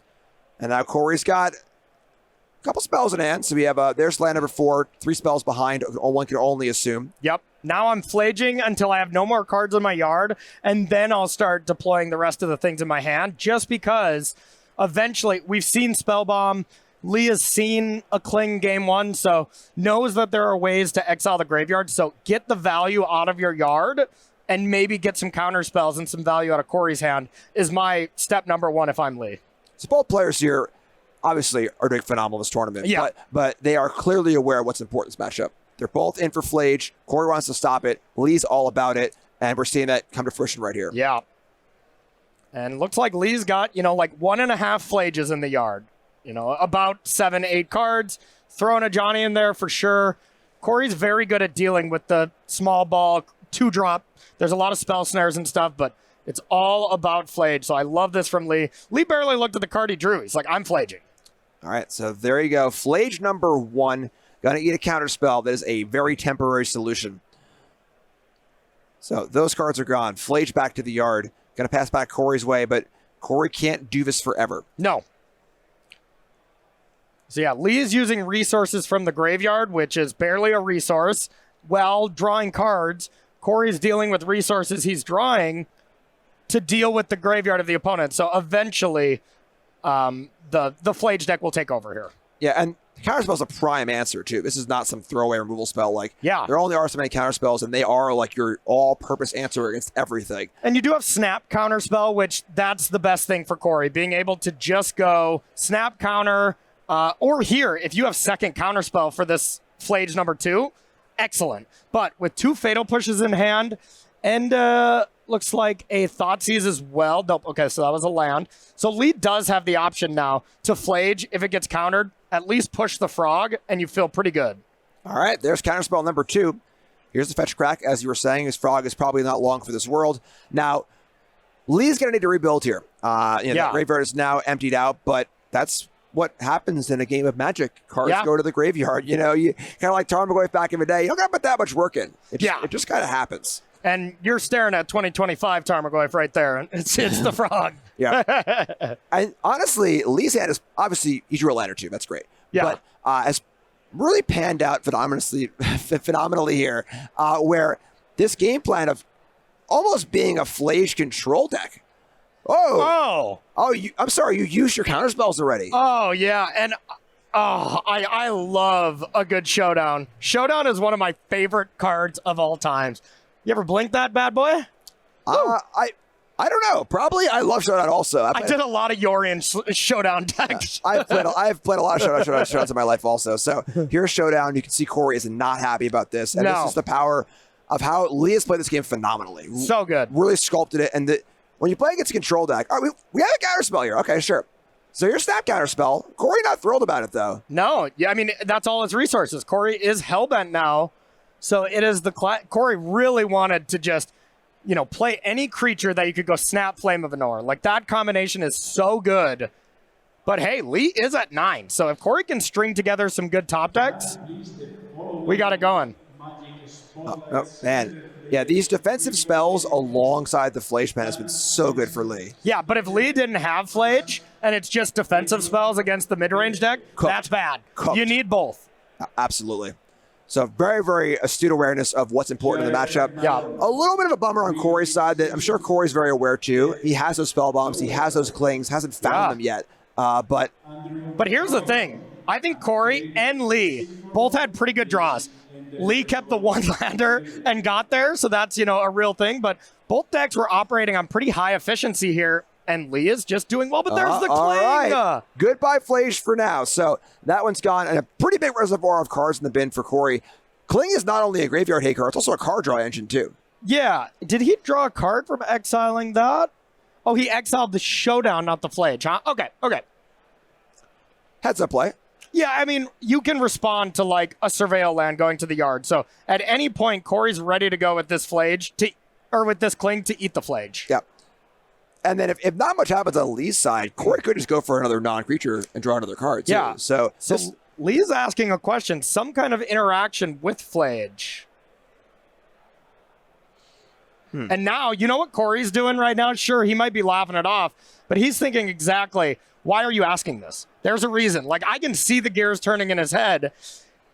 And now Corey's got a couple spells in hand. So we have, there's land number 4, 3 spells behind, one can only assume. Yep. Now I'm flaging until I have no more cards in my yard, and then I'll start deploying the rest of the things in my hand, just because eventually we've seen Spellbomb. Lee has seen a Kling game one, so knows that there are ways to exile the graveyard. So get the value out of your yard and maybe get some counter spells and some value out of Corey's hand is my step number one if I'm Lee. So both players here obviously are doing phenomenal this tournament, Yeah. but they are clearly aware of what's important in this matchup. They're both in for Flage. Corey wants to stop it. Lee's all about it, and we're seeing that come to fruition right here. Yeah. And looks like Lee's got, like 1.5 Flages in the yard. About 7, 8 cards. Throwing a Johnny in there for sure. Corey's very good at dealing with the small ball, 2-drop. There's a lot of spell snares and stuff, but it's all about Flage. So I love this from Lee. Lee barely looked at the card he drew. He's like, I'm Flaging. All right, so there you go. Flage number 1. Going to eat a counter spell that is a very temporary solution. So those cards are gone. Flage back to the yard. Going to pass back Corey's way, but Corey can't do this forever. No. So yeah, Lee is using resources from the graveyard, which is barely a resource, while drawing cards. Corey's dealing with resources he's drawing to deal with the graveyard of the opponent. So eventually, the Flage deck will take over here. Yeah, and counterspell's a prime answer, too. This is not some throwaway removal spell. There only are so many counterspells, and they are like your all-purpose answer against everything. And you do have Snap counterspell, which that's the best thing for Corey, being able to just go Snap counter, or here, if you have second counterspell for this Flage number 2, excellent. But with 2 Fatal Pushes in hand, and looks like a Thoughtseize as well. Nope, okay, so that was a land. So Lee does have the option now to Flage if it gets countered. At least push the frog, and you feel pretty good. All right, there's counterspell number 2. Here's the fetch crack. As you were saying, his frog is probably not long for this world. Now, Lee's going to need to rebuild here. The graveyard is now emptied out, but that's what happens in a game of Magic. Cards go to the graveyard. You kind of like Tarmogoyf back in the day. You don't got to put that much work in. It just kind of happens. And you're staring at 2025 Tarmogoyf right there, and it's the frog. Yeah. And honestly, Lee's hand is obviously, he drew a land or two. That's great. Yeah. But has really panned out phenomenally here, where this game plan of almost being a Flage control deck. I'm sorry, you used your counterspells already. Oh, yeah. And I love a good Showdown. Showdown is one of my favorite cards of all times. You ever blink that bad boy? I don't know. Probably. I love Showdown also. I did a lot of Yorian Showdown decks. I've played a lot of Showdowns in my life also. So here's Showdown. You can see Corey is not happy about this. And this is the power of how Lee has played this game phenomenally. So good. Really sculpted it. And when you play against a control deck, all right, we have a counterspell here. Okay, sure. So your Snap counterspell. Corey not thrilled about it, though. No. Yeah, I mean, that's all his resources. Corey is hellbent now. So it is Corey really wanted to just, play any creature that you could go Snap Flame of Anor. Like, that combination is so good. But hey, Lee is at 9. So if Corey can string together some good top decks, we got it going. Oh, man. Yeah, these defensive spells alongside the Flage pen has been so good for Lee. Yeah, but if Lee didn't have Flage and it's just defensive spells against the mid-range deck, that's bad. You need both. Absolutely. So very, very astute awareness of what's important in the matchup. Yeah. A little bit of a bummer on Corey's side that I'm sure Corey's very aware too. He has those spell bombs. He has those clings. Hasn't found them yet. But here's the thing. I think Corey and Lee both had pretty good draws. Lee kept the one lander and got there, so that's, a real thing. But both decks were operating on pretty high efficiency here, and Lee is just doing well. But there's the cling. All right. Goodbye, Flage, for now. So that one's gone, and a pretty big reservoir of cards in the bin for Corey. Kling is not only a graveyard hate card, it's also a card draw engine, too. Yeah. Did he draw a card from exiling that? Oh, he exiled the Showdown, not the Flage, huh? Okay. Heads up play. Yeah, I mean, you can respond to like a Surveil land going to the yard. So at any point, Corey's ready to go with this Flage with this Kling to eat the Flage. Yeah. And then if not much happens on Lee's side, Corey could just go for another non-creature and draw another card, too. Yeah. So Lee's asking a question, some kind of interaction with Flage. And now, you know what Corey's doing right now? Sure, he might be laughing it off, but he's thinking exactly, why are you asking this? There's a reason. Like, I can see the gears turning in his head.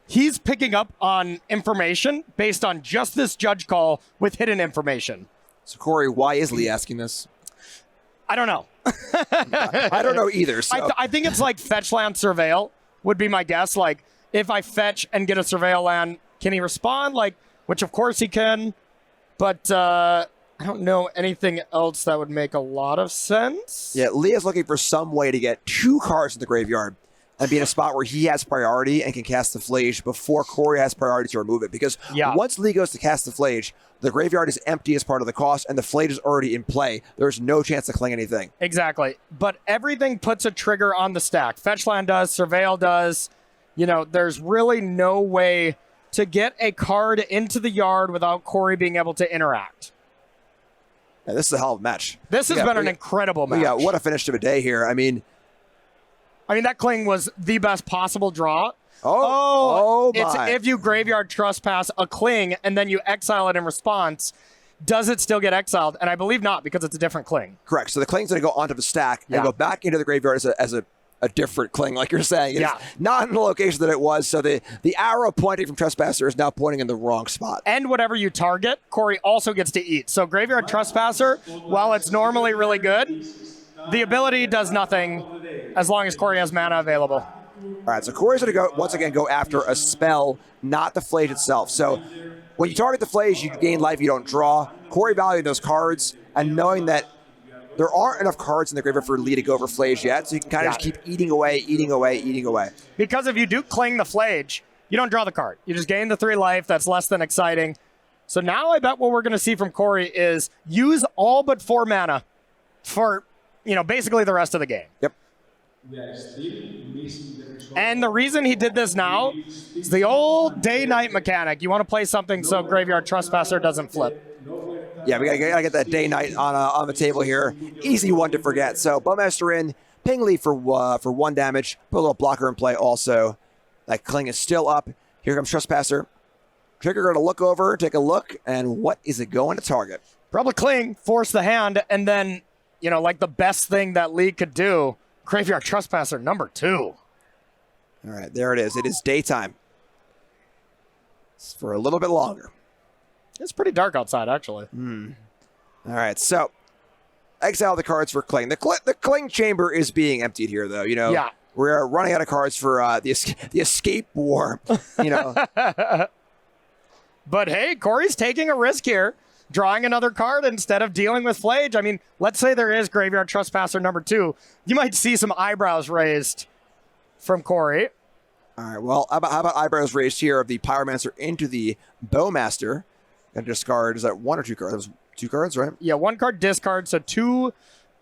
He's picking up on information based on just this judge call with hidden information. So, Corey, why is Lee asking this? I don't know. I don't know either. So. I think it's like Fetchland Surveil. would be my guess. Like, if I fetch and get a Surveil land, can he respond? Like, which of course he can. But I don't know anything else that would make a lot of sense. Yeah, Lee is looking for some way to get 2 cards in the graveyard and be in a spot where he has priority and can cast the Flage before Corey has priority to remove it. Because once Lee goes to cast the Flage, the graveyard is empty as part of the cost, and the Flage is already in play. There's no chance to cling anything. Exactly. But everything puts a trigger on the stack. Fetchland does, Surveil does. You know, there's really no way to get a card into the yard without Corey being able to interact. Yeah, this is a hell of a match. This has been an incredible match. Yeah, what a finish to a day here. I mean, that cling was the best possible draw. Oh it's my. if you graveyard trespass a cling and then you exile it in response, does it still get exiled? And I believe not, because it's a different cling. Correct. So the cling's going to go onto the stack and go back into the graveyard as a different cling, like you're saying. It's not in the location that it was. So the arrow pointing from Trespasser is now pointing in the wrong spot. And whatever you target, Corey also gets to eat. So Graveyard Trespasser, while it's normally really good, the ability does nothing as long as Corey has mana available. All right, so Corey's going to once again go after a spell, not the Flage itself. So when you target the Flage, you gain life, you don't draw. Corey valuing those cards and knowing that there aren't enough cards in the graveyard for Lee to go for Flage yet, so you can kind of just keep eating away. Because if you do cling the Flage, you don't draw the card. You just gain the 3 life. That's less than exciting. So now I bet what we're going to see from Corey is use all but 4 mana for, basically the rest of the game. Yep. And the reason he did this now is the old day-night mechanic. You want to play something so Graveyard Trespasser doesn't flip. Yeah, we gotta get that day-night on the table here. Easy one to forget. So Bowmaster in, ping Lee for 1 damage. Put a little blocker in play also. That cling is still up. Here comes Trespasser. Trigger going to look over, take a look, and what is it going to target? Probably cling, force the hand, and then, like the best thing that Lee could do, Graveyard Trespasser number 2. All right, there it is. It is daytime. It's for a little bit longer. It's pretty dark outside, actually. All right, so exile the cards for Cling. The Cling chamber is being emptied here, though. Yeah. We're running out of cards for the escape war. But hey, Corey's taking a risk here, drawing another card instead of dealing with Flage. I mean, let's say there is Graveyard Trespasser number 2. You might see some eyebrows raised from Corey. All right, well, how about eyebrows raised here of the Pyromancer into the Bowmaster? Going to discard, is that 1 or 2 cards? That was 2 cards, right? Yeah, 1 card discard, so 2.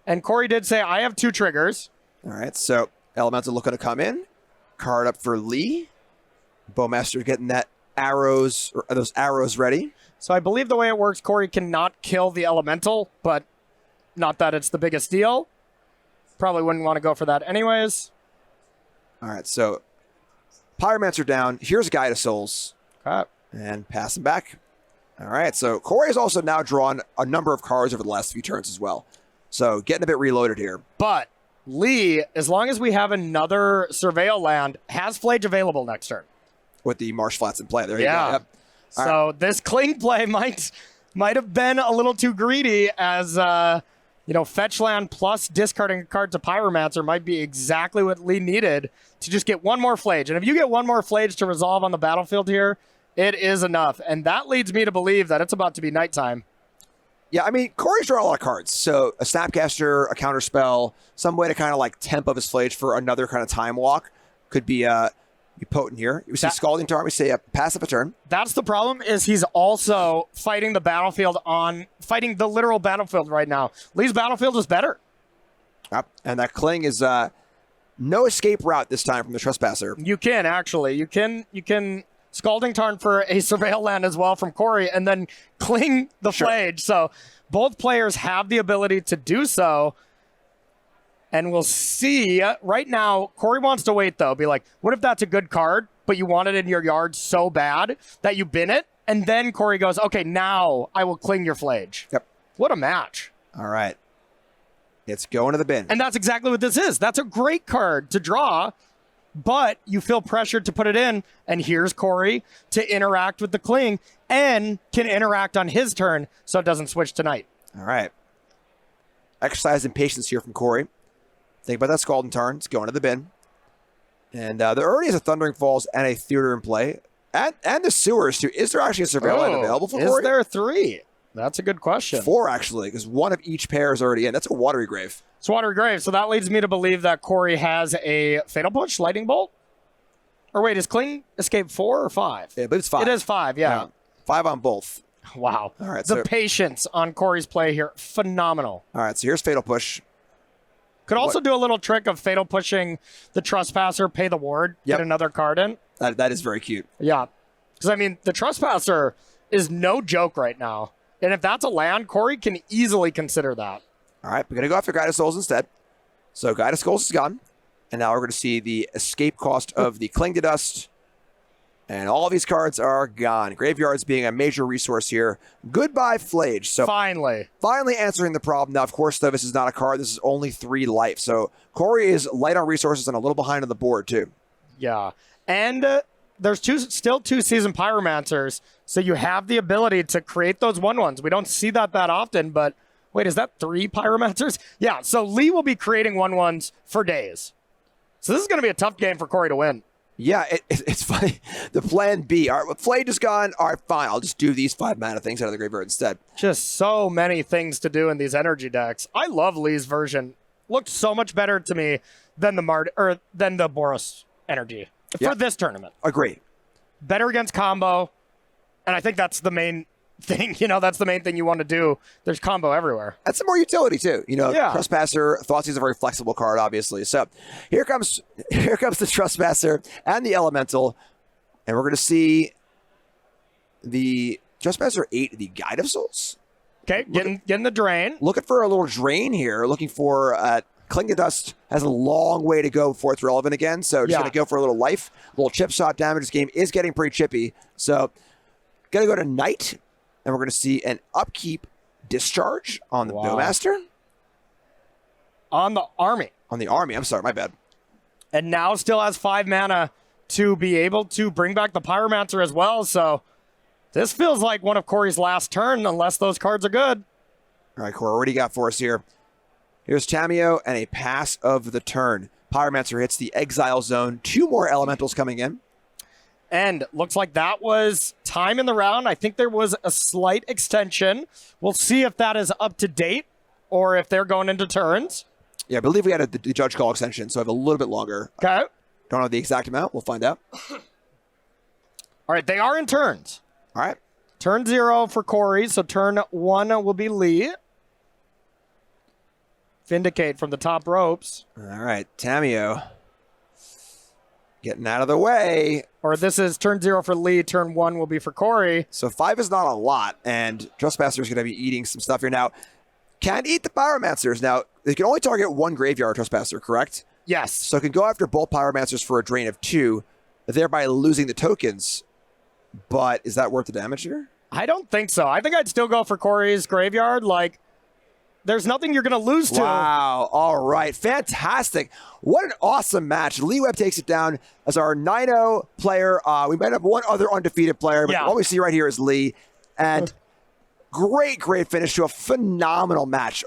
And Corey did say, I have 2 triggers. All right, so Elemental looking to come in. Card up for Lee. Bowmaster getting those arrows ready. So I believe the way it works, Corey cannot kill the Elemental, but not that it's the biggest deal. Probably wouldn't want to go for that anyways. All right, so Pyromancer down. Here's Guide of Souls. Okay. And pass him back. All right, so Corey has also now drawn a number of cards over the last few turns as well. So getting a bit reloaded here. But Lee, as long as we have another Surveil land, has Flage available next turn. With the Marsh Flats in play. There you go. Yep. So this cling play might have been a little too greedy, as fetch land plus discarding a card to Pyromancer might be exactly what Lee needed to just get 1 more Flage. And if you get 1 more Flage to resolve on the battlefield here, it is enough. And that leads me to believe that it's about to be nighttime. Yeah, I mean, Corey's drawn a lot of cards. So a Snapcaster, a Counterspell, some way to kind of like temp up his Flage for another kind of time walk could be potent here. We see Scalding Tarn, we say pass up a turn. That's the problem, is he's also fighting the literal battlefield right now. Lee's battlefield is better. Yep. And that Cling is no escape route this time from the Trespasser. You can, actually. You can Scalding Tarn for a Surveil land as well from Corey, and then cling the Flage. So both players have the ability to do so. And we'll see. Right now, Corey wants to wait, though. Be like, what if that's a good card, but you want it in your yard so bad that you bin it? And then Corey goes, okay, now I will cling your Flage. Yep. What a match. All right. It's going to the bin. And that's exactly what this is. That's a great card to draw, but you feel pressured to put it in. And here's Corey to interact with the cling and can interact on his turn so it doesn't switch tonight. All right. Exercise in patience here from Corey. Think about that Scalding Tarn. It's going to the bin. And there already is a Thundering Falls and a Theater in play. And the Sewers, too. Is there actually a Surveil land available for Corey? Is there 3? That's a good question. 4, actually, because one of each pair is already in. That's a Watery Grave. It's Watery Grave, so that leads me to believe that Corey has a Fatal Push, Lightning Bolt? Or wait, is Clean Escape 4 or 5? Yeah, but it's 5. It is 5, yeah. 5 on both. Wow. All right, the patience on Corey's play here, phenomenal. All right, so here's Fatal Push. Could also do a little trick of Fatal Pushing the Trespasser, pay the ward, get another card in. That is very cute. Yeah. Because, I mean, the Trespasser is no joke right now. And if that's a land, Corey can easily consider that. All right, we're going to go after Guide of Souls instead. So Guide of Souls is gone. And now we're going to see the escape cost of the Cling to Dust. And all of these cards are gone. Graveyards being a major resource here. Goodbye, Flage. So finally answering the problem. Now, of course, though, this is not a card. This is only 3 life. So Corey is light on resources and a little behind on the board, too. Yeah. And there's still 2 Seasoned Pyromancers. So you have the ability to create those 1/1s. We don't see that often, but wait, is that 3 Pyromancers? Yeah, so Lee will be creating 1/1s for days. So this is going to be a tough game for Corey to win. Yeah, it's funny. The plan B. All right, Flage is gone. All right, fine. I'll just do these 5 mana things out of the graveyard instead. Just so many things to do in these energy decks. I love Lee's version. Looked so much better to me than the Boros energy for this tournament. Agree. Better against combo, and I think that's the main thing. That's the main thing you want to do. There's combo everywhere. That's some more utility too. Trespasser, Thoughtseize a very flexible card, obviously. So here comes the Trespasser and the Elemental, and we're going to see the Trespasser 8, the Guide of Souls. Okay, getting the drain. Looking for a little drain here. Looking for Cling to Dust has a long way to go before it's relevant again. So just going to go for a little life, a little chip shot damage. This game is getting pretty chippy. So going to go to Knight. And we're going to see an upkeep discharge on the Bowmaster. On the Army. On the Army. I'm sorry, my bad. And now still has 5 mana to be able to bring back the Pyromancer as well. So this feels like one of Corey's last turn, unless those cards are good. All right, Corey, what do you got for us here? Here's Tamiyo and a pass of the turn. Pyromancer hits the Exile Zone. 2 more Elementals coming in. And looks like that was time in the round. I think there was a slight extension. We'll see if that is up to date or if they're going into turns. Yeah, I believe we had the judge call extension, so I have a little bit longer. Okay. Don't know the exact amount. We'll find out. All right, they are in turns. All right. Turn 0 for Corey, so turn 1 will be Lee. Vindicate from the top ropes. All right, Tamiyo getting out of the way. Or this is turn 0 for Lee, turn 1 will be for Corey. So 5 is not a lot, and Trespasser is going to be eating some stuff here. Now, can eat the Pyromancers. Now, they can only target 1 Graveyard Trespasser, correct? Yes. So it can go after both Pyromancers for a drain of 2, thereby losing the tokens. But is that worth the damage here? I don't think so. I think I'd still go for Corey's Graveyard. Like, there's nothing you're going to lose to. Wow. All right. Fantastic. What an awesome match. Lee Webb takes it down as our 9-0 player. We might have one other undefeated player, but what we see right here is Lee. And great finish to a phenomenal match.